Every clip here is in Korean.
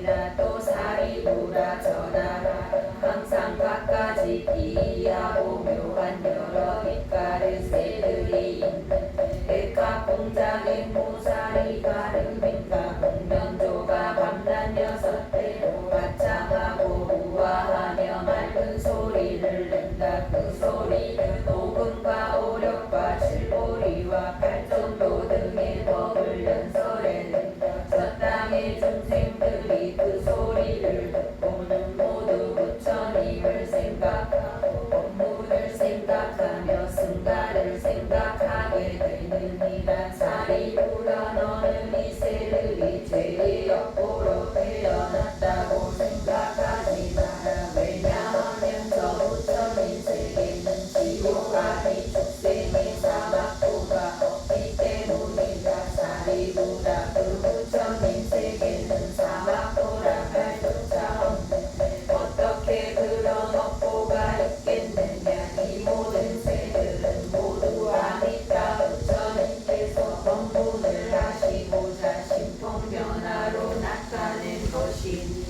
아니라 또 사리부라 전하라 항상 갖가지 기이하고 묘한 여러 빛깔의 새들이 있는 백합 공작의 무사리 가르빈가 공면조가 밤낮 여섯 대로 가창하고 우아하며 맑은 소리를 낸다. 그 소리는 녹음과 오력과 칠보리와 팔전도 등의 법을 연설해낸다. 저 땅의 중생들이 그 소리를 듣고는 모두 부처님을 생각하고 법문을 생각하며 승가를 생각하게 되느니라. 사리부라 너는 이 새들이 죄의 역보로 태어났다고 생각하지 마라. 왜냐하면 저 부처님 세계는 지옥 아니 축생의 사막도가 없기 때문이다. 사리부라 그 부처님 세계는 사막도라 할 조차 없는데 어떻게 그런 업보가 있겠느냐. 이 모든 새들은 모두 아니다. 부처님께서 법문을 하시고자 신통변화로 나타낸 것이니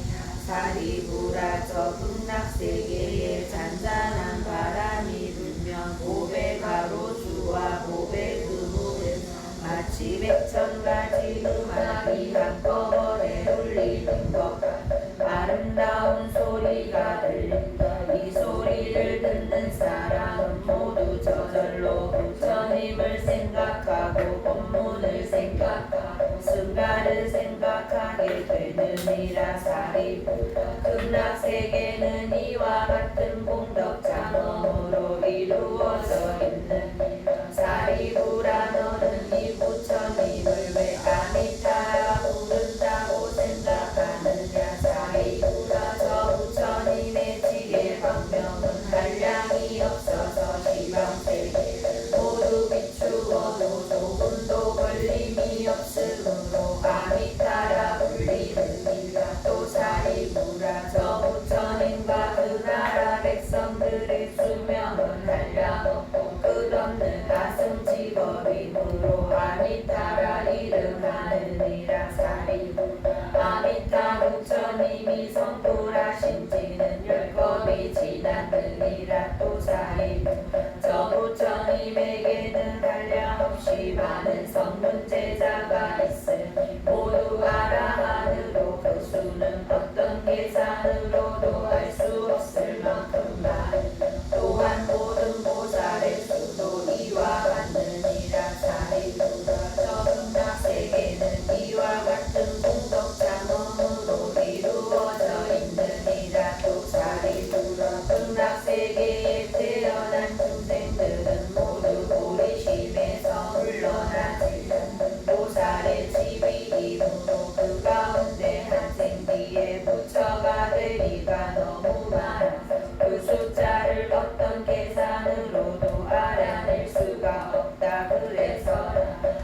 사리부라 저 극락세계에 잔잔한 바람이 불면 보배 가로수와 보배 그물에서 마치 100,000가지 음악이 한꺼번에 울리는 것 같은 아름다운 소리가 들린다. 이 소리를 듣는 사람은 모두 저절로 부처님을 생각하고 법문을 생각하고 승가를 생각하게 되느니라. 사리부라 극락세계는 이와 같은 공덕장엄으로 이루어져 있느니라. 사리부라 너는 이 부처님을 왜 아미타라 부른다고 생각하느냐. 사리부라 저 부처님의 지혜 방명은 한량이 없어서 시방세계를 모두 비추어도 조금도 걸림이 없으므로 아미타라 불리느니라. 또 사리부라 저 부처님과 그 나라 백성들의 수명은 한량없고 끝없는 가슴직업이므로 아미타라 이름하느니라. 사리부라 아미타 부처님이 성불하신 지는 10겁이 지났느니라. 또 사리부라 저 부처님에게는 한량없이 많은 성문제자가 있으니 모두 아라한으로 그 수는 어떤 계산으로도 알 수 없을 만큼 많으며 또한 모든 보살의 수도 이와 같느니라. 사리부라 저 극락세계는 이와 같은 공덕장엄으로 이루어져 있느니라. 또 사리부라 극락세계에 태어난 중생들은 모두 고리심에서 물러나지 않는 보살의 집이이므로 그 가운데 한 생기에 부처가 되리가 너무 많아서 그 숫자를 어떤 계산으로도 알아낼 수가 없다. 그래서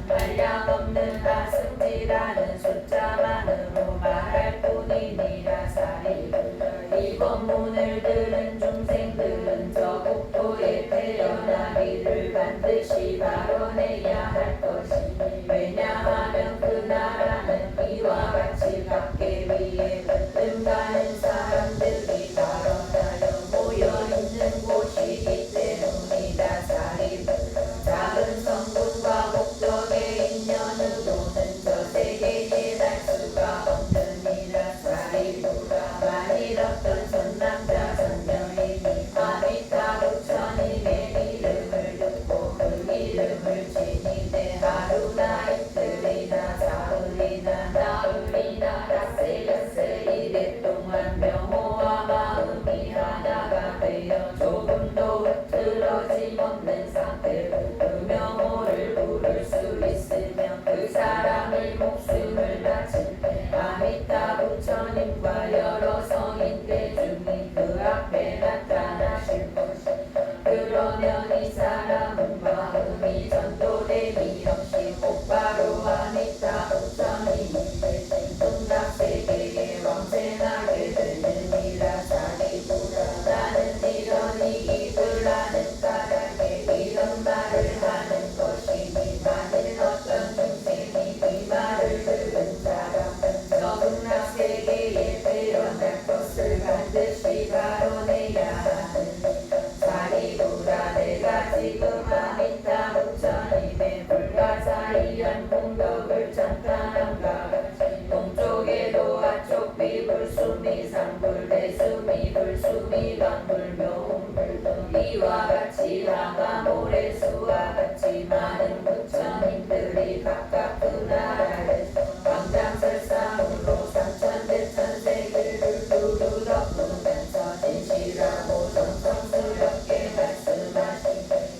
한량없는 가승지라는 숫자만으로 말할 뿐이니라. 사리부라 이 법문을 들은 중생들은 저 국토에 태어나기를 반드시 발언해야 할 것이니 왜냐하면 그 나라는 이와 같이 각계 위에 가는 사람들이 발언하여 모여있는 곳이기 때문이다. 사리부라 작은 성분과 목적의 인연으로는 저 세계에 날 수가 없느니라. 사리부라 만일 어떤 선남자 선녀인이 아미타 부처님의 이름을 듣고 그 이름을 지니되 하루나 이틀이나 사흘이나 나흘이나 닷새 이래 동안 명호와 마음이 하나가 되어 조금도 흐트러짐 없는 상태로 그 명호를 부를 수 있으면 그 사람의 목숨을 바칠 때 아미타 부처님과 여러 성인들 중에 그 앞에 나타나실 것이다. 그러면 이 사람은 마음이 전도됨이 없이 곧바로 아미타 부처님이 되신 극락세계에 왕생하게 되느니라. 사리부라 나는 이런 이익을 아는 까닭에 이런 말을 하는 것이니 만일 어떤 중생이 이 말을 들은 사람은 저 극락세계에 수비강불묘음불등 이와 같이 항아 모래수와 같이 많은 부처님들이 각각 그 나라에서 광장설상으로 삼천대천세계를 두루 덮으면서 진실하고 정성스럽게 말씀하신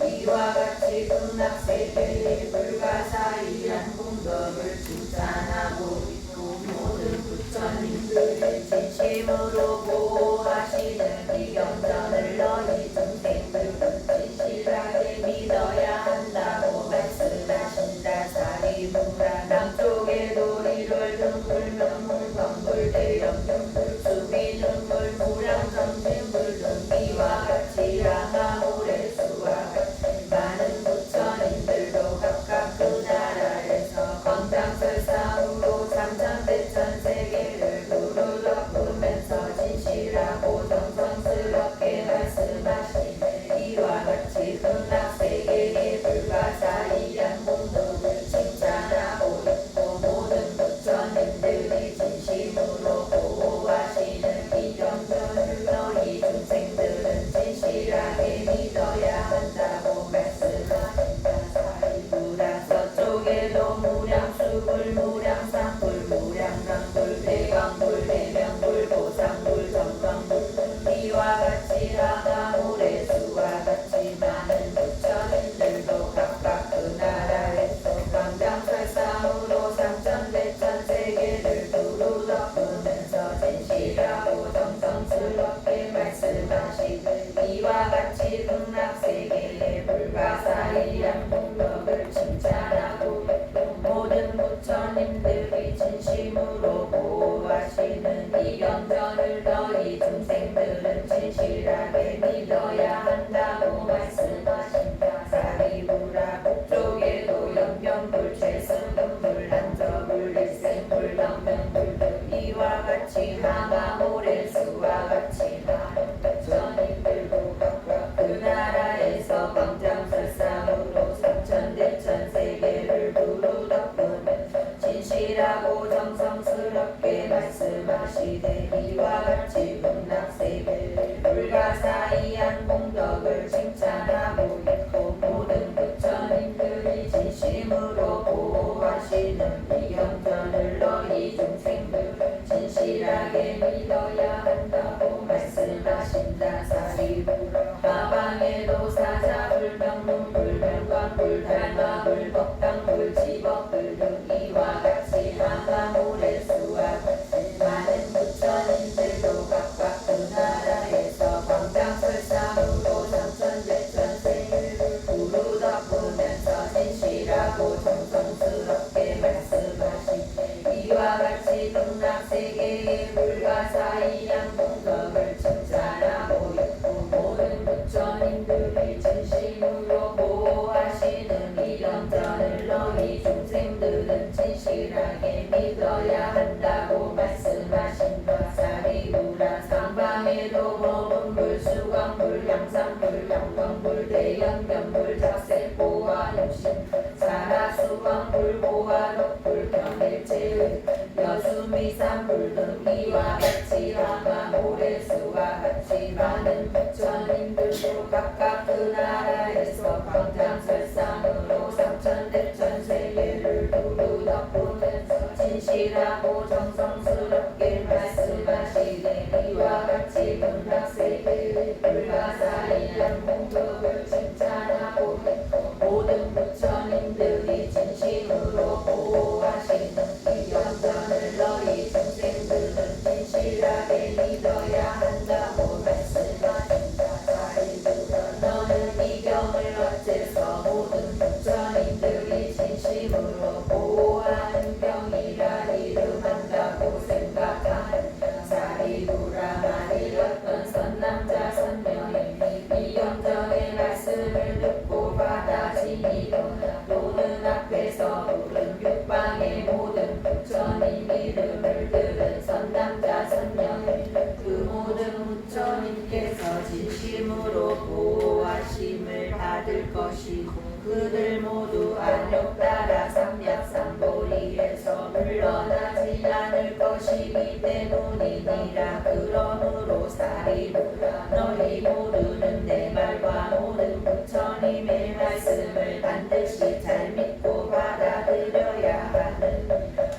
이와 같이 극락세계의 불가사의한 공덕을 칭찬하고 있고 모든 부처님들의 진심으로 보호하시는 이 경전을 너희 중생들은 진실하게 믿어야 한다고 말씀하신다. 사리부라 남쪽에도 일월 등불 명물 건불 대염등불 수비 등불 무량정진불 등 이와 같이 항아 모래수와 같이 많은 부처님들도 각각 그 나라에서 광장설상으로 삼천대천세계를 두루 덮으면서 진실하고 정성스럽게 말씀하시네. 이와 같이 극락세계의 불가사의한 공덕을 칭찬하고 있고 모든 부처님들이 진심으로 보호하시는 이 경전을 너희 중생들은 진실하게 믿어야 한다고 말씀하신다. 사리부라 서쪽에도 무량수불 무량상불 무량강불 대강불 대명불 보상불 정강불 등 이와 같이 항아 모래수와 같이 많은 부처님들도 각각 그 나라에서 광장설상으로 삼천대천세계를 두루 덮으면서 진실하고 정성스럽게 말씀하시되 이와 같이 극락세계의 불가사의한 공덕을 칭찬하고 있고 모든 부처님들이 진심으로 보호하시는 이 경전을 너희 중생들은 진실하게 믿어야 한다고 말씀하신다. 사리부라 북쪽에도 연변불 최승금불 한저불 일생불 명명불 등 이와 같이 항아 모래수와 같이 많은 부처님들도 각각 그 나라에서 광장설상으로 삼천대천세계를 두루 덮으면서 진실하고 정성스럽게 말씀하시되 이와 같이 극락세계의 불가사의한 공덕을 칭찬하고 있고 모든 부처님들이 진심으로 보호하시는 이 경전을 너희 중생들은 진실하게 믿어야 한다고 말씀하신다. 사리부라 하방에도 사자불 명문불 명광불 달마불 법당불 지법불 등 이와 같이 항아 모래수와 같이 많은 부처님들도 각각 그 나라에서 광장설상으로 삼천대천세계를 두루 덮으면서 진실하고 정성스럽게 말씀하시네. 이와 같이 극락세계의 불가사의한 공덕을 칭찬하고 있고 모든 부처님들이 진심으로 보호하시는 이 경전을 너희 중생들은 진실하게 믿어야 한다고 말씀하신다. 사리부라 상방에도 법은불 수광불 양상불 양광불 대연변불 작색보화 육신 사라수광불 보화덕불 경일체의 여수미산불 등 이와 같이 항아 모래수와 같이 많은 부처님들도 각각 그 나라에서 광장설상으로 삼천대천세계를 두루 덮으면서 진실하고 정성스럽게 말씀하시되 이와 같이 극락세계의 불가사의한 공덕을 칭찬하고 있고 모든 부처님들이 진심으로 보호하시는 이 경전을 너희 중생들은 진실하게 믿어야 한다고 말씀하신다. 사리부라 너는 이 경을 어째서 모든 부처님들이 진심으로 보호하는 경이라 이름한다고 생각하느냐. 사리부라 만일 어떤 선남자 선녀인이 이 경전의 말씀을 듣고 받아지니거나 또는 앞에서 부른 육방의 모든 부처님 이름을 들은 선남자 선녀인은 그 모든 부처님께서 진심으로 보호하심을 받을 것이고 그들 모두 안욕 따라 삼약삼보리에서 물러나지 않을 것이기 때문이니라. 그러므로 사리부라 너희 모두는 내 말과 모든 부처님의 말씀을 반드시 잘 믿고 받아들여야 하는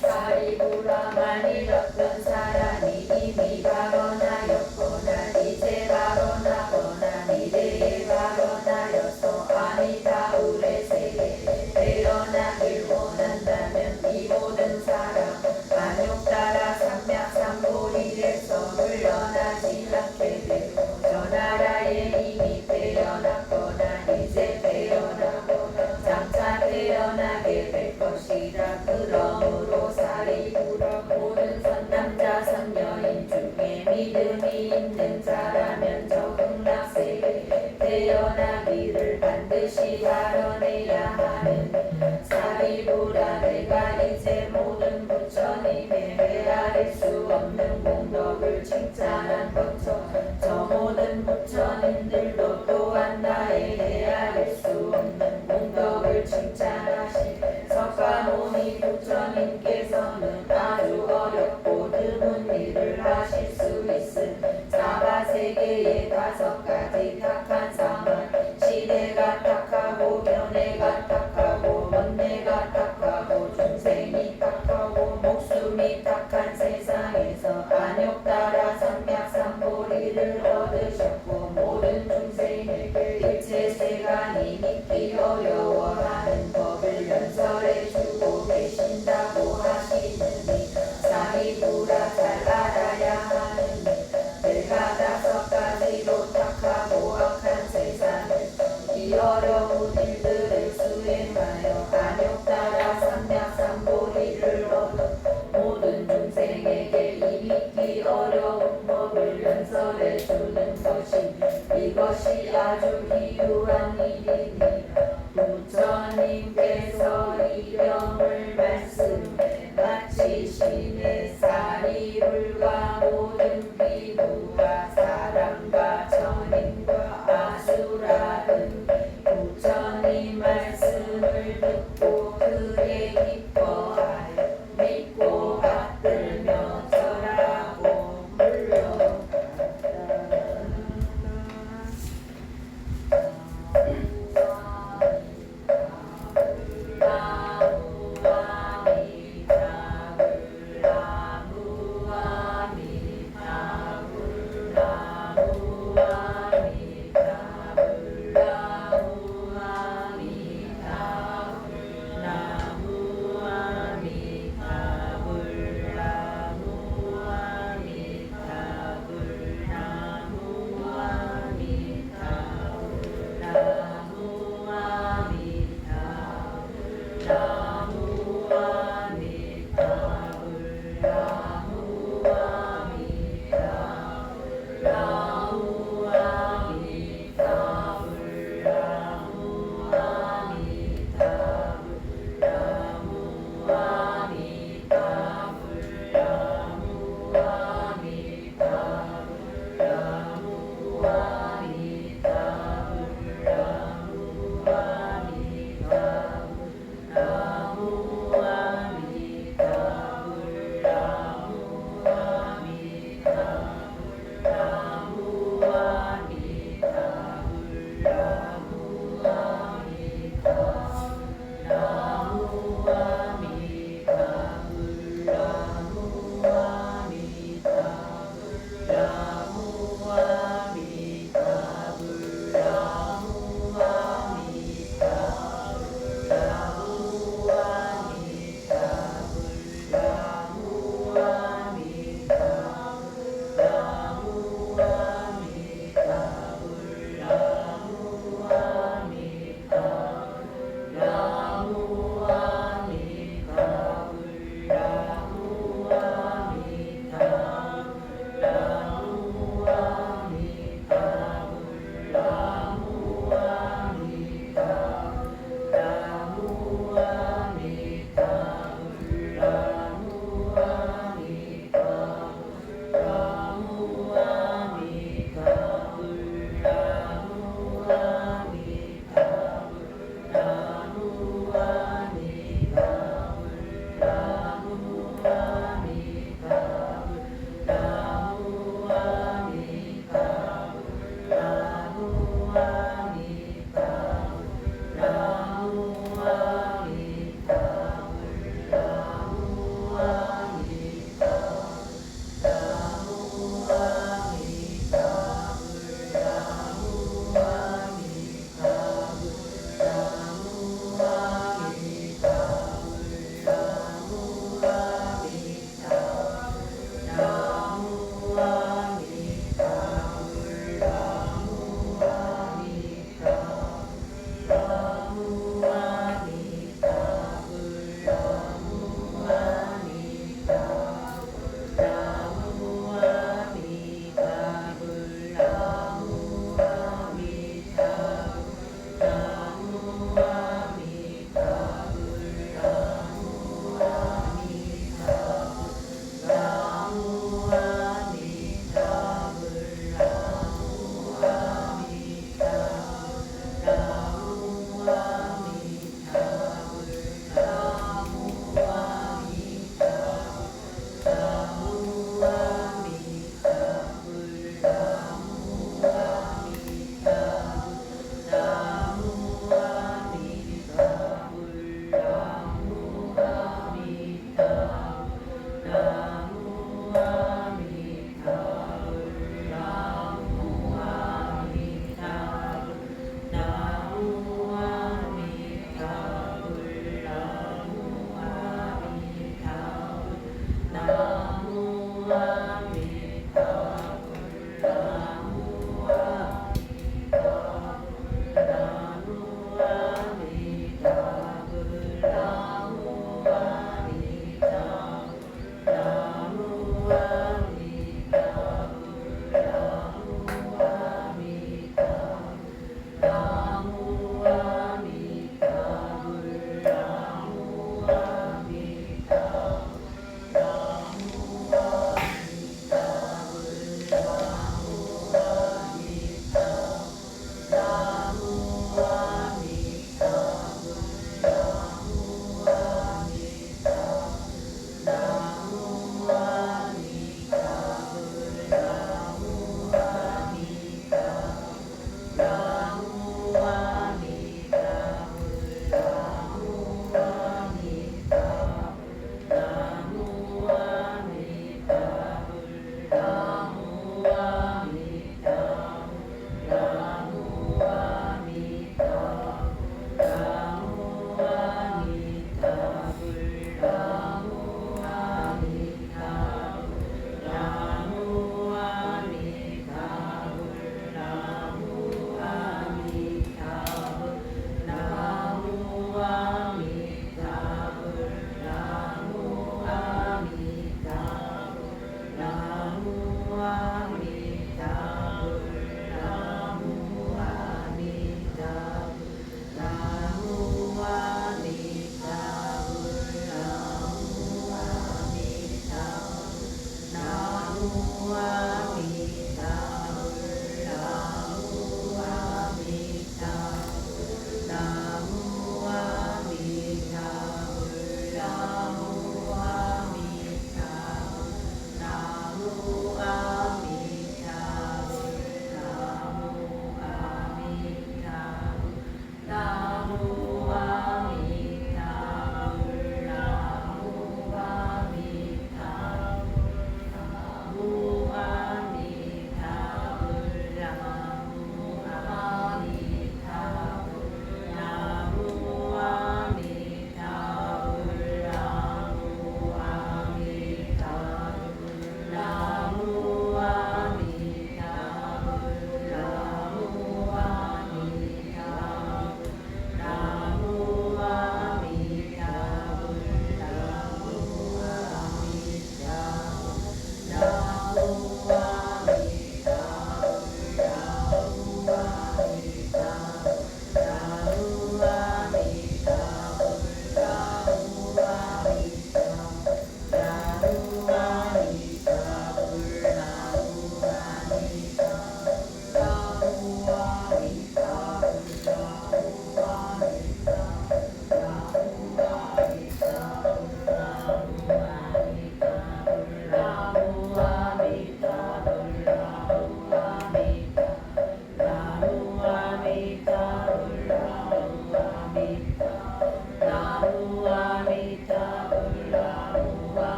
사리부라만 잃었던 사람이 이미 발언하였거나 이제 발언하거나 미래에 발언하여서 아니다 우레 세계에 태어나길 원한다면 이 모든 사람 만욕 따라 삼약삼보리에서 물러나지 않게 되고 저 나라에 이미 태어났거나 이제 태어나거나 장차 태어나게 될 것이라 그러므로 사리부라 모든 선남자 선녀인 중에 믿음이 있는 자라면 저 극락세계에 태어나기를 반드시 발언해야 하는 사리부라 내가 이제 모든 부처님의 헤아릴 수 없는 공덕을 칭찬한 것처럼 저 모든 부처님들도 또한 나의 헤아릴 수 없는 공덕을 칭찬하시네 석가모니 부처님께서는 아주 어렵고 드문 일을 하실 수 있음 사바세계의 5가지 탁한 상황 시대가 탁하고 면회가 탁하고 번뇌가 탁하고 중생이 탁하고 목숨이 탁한 세상에서 안욕 따라 삼약삼보리를 얻으셨고 모든 중생에게 일체 세간이 믿기 어려워하는 법을 연설해주고 계신다고 하시느니 사리부라 잘 알아야 하느니 내가 5가지로 탁하고 악한 세상을 이 어려운 일들을 수행하여 안욕 따라 삼약삼보리를 얻어 모든 중생에게 이 믿기 어려운 법을 연설해주는 것이 이것이 아주 기유한 일이니라 부처님께서 이 경을 말씀해 마치시네 사리불과 모든 비구와 사람과 천인과 아수라 등 부처님 말씀을 듣고 그에 기뻐하여 믿고 받들며 절하고 물러간다.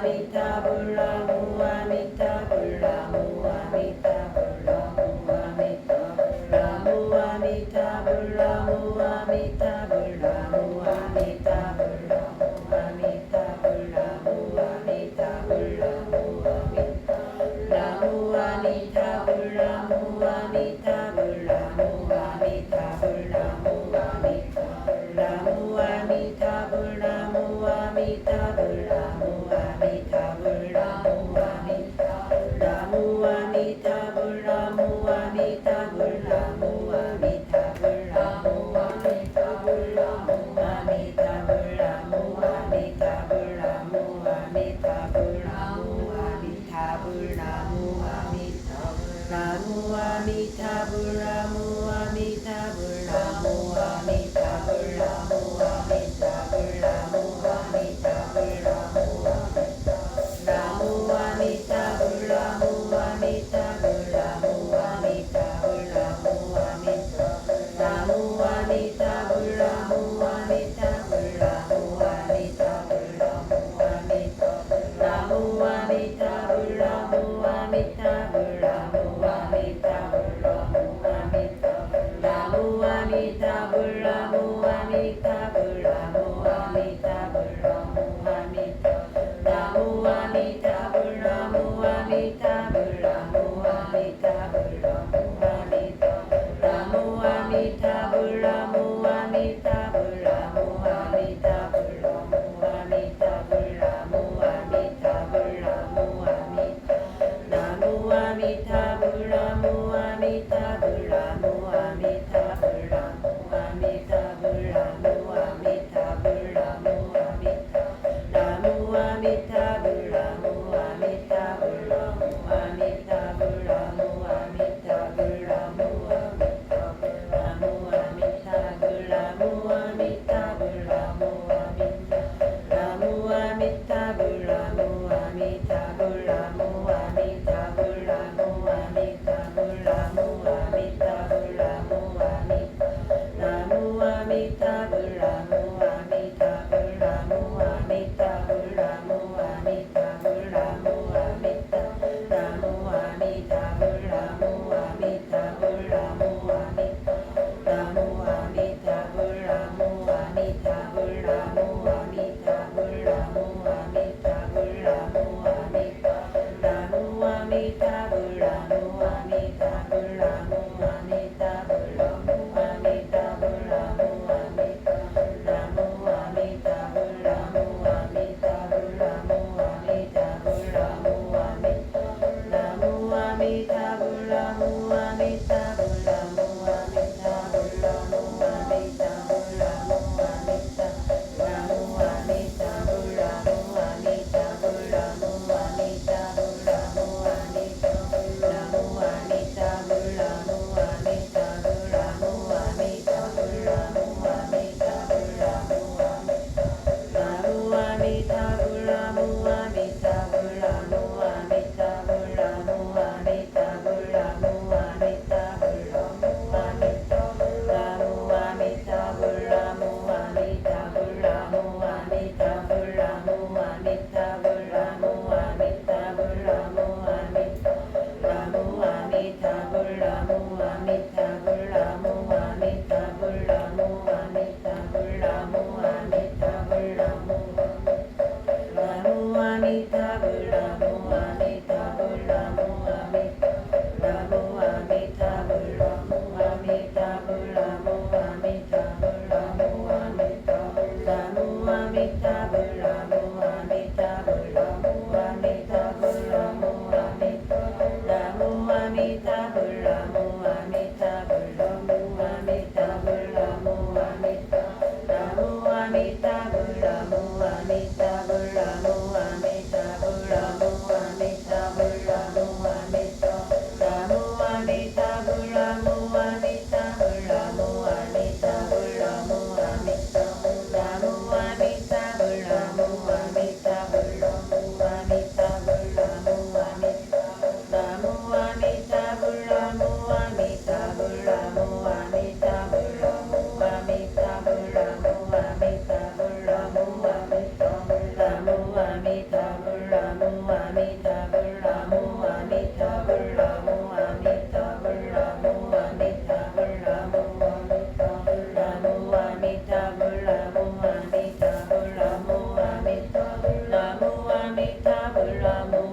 아미타불 나무 아미타불 나무 아미타불 나무 아미타불 나무 아미타불 나무 아미타불 나무 아미타불 나무 아미타불 나무 아미타불 나무 아미타불 나무 아미타불 나무 아미타불 나무 아미타불 나무 아미타불 나무 아미타불 나무 아미타불 나무 아미타불 나무 Namah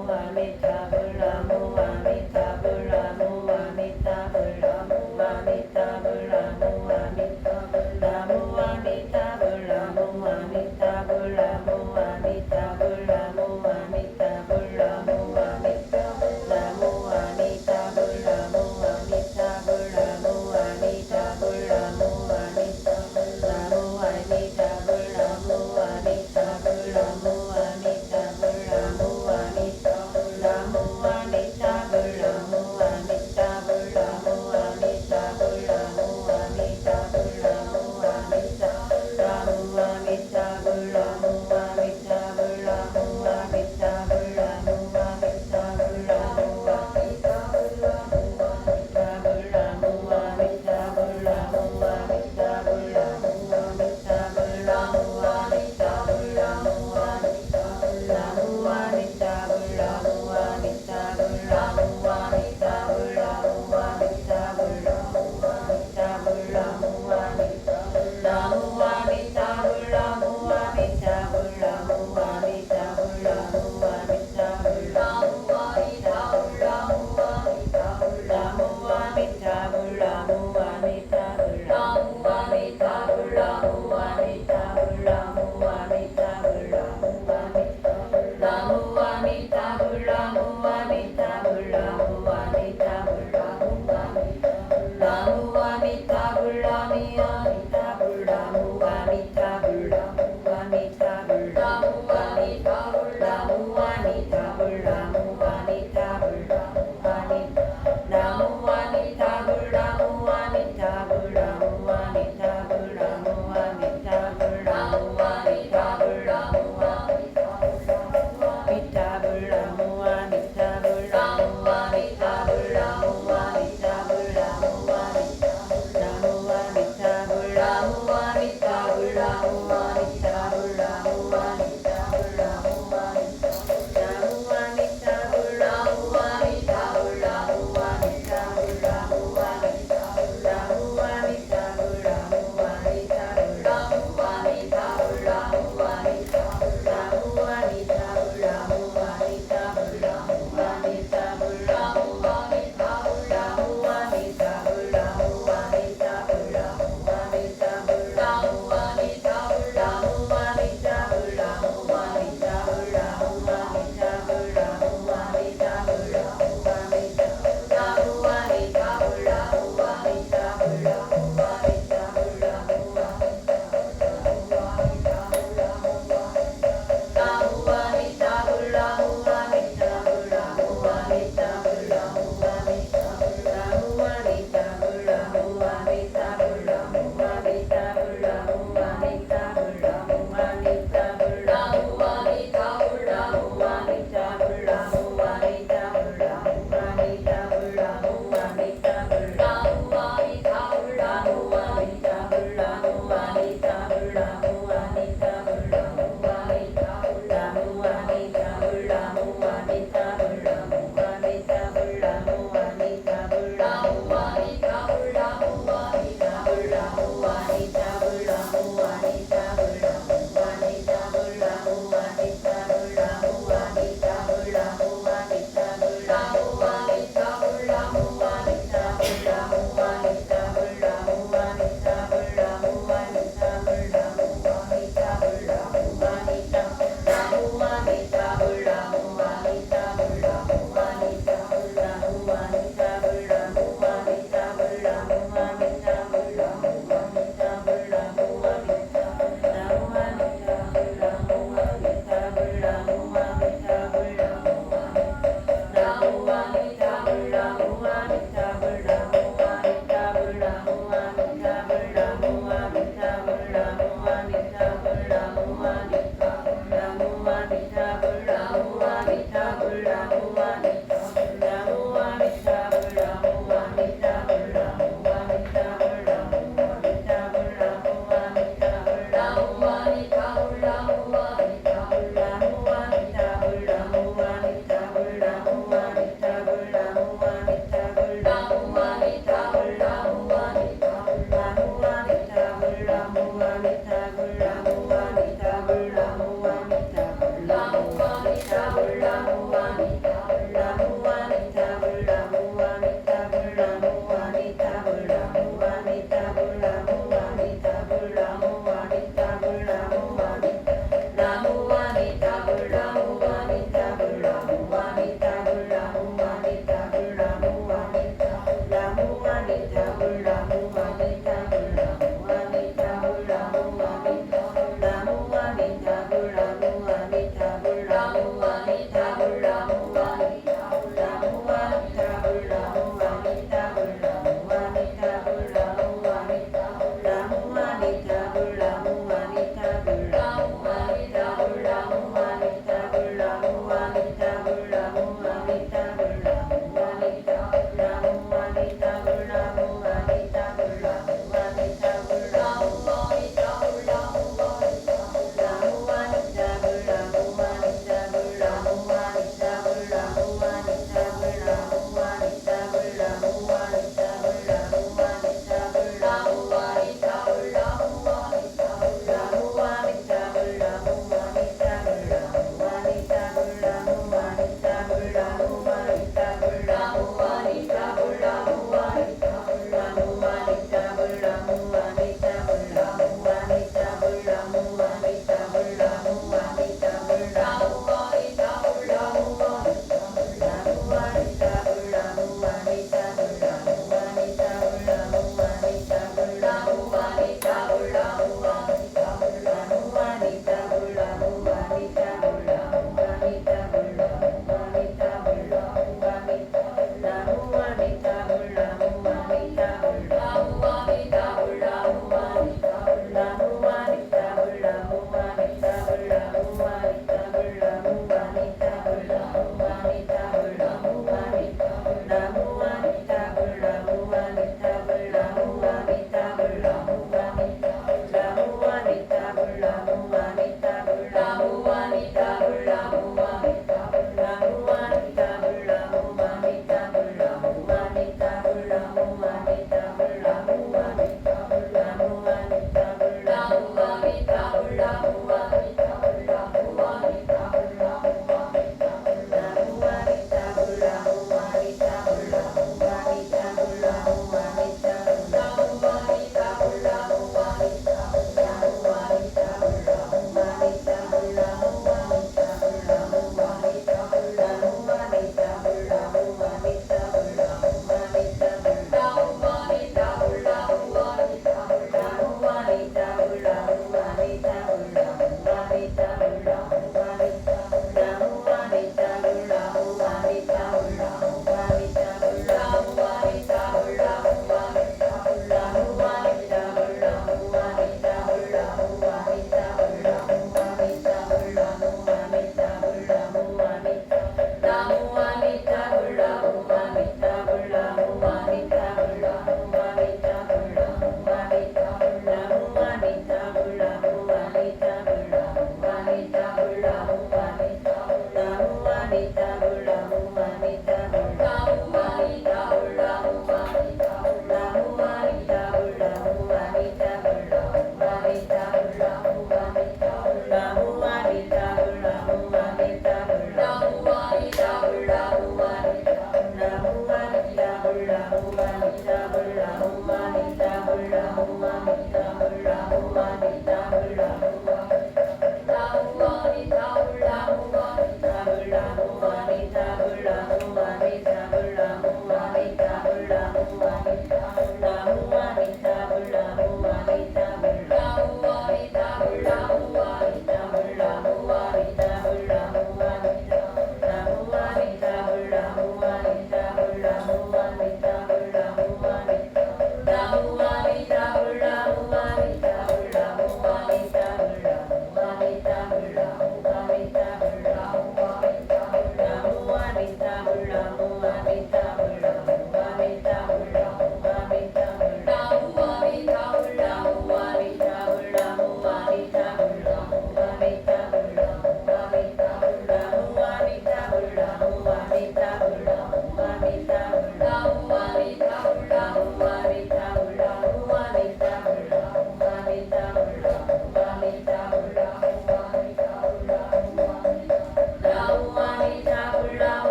Ramu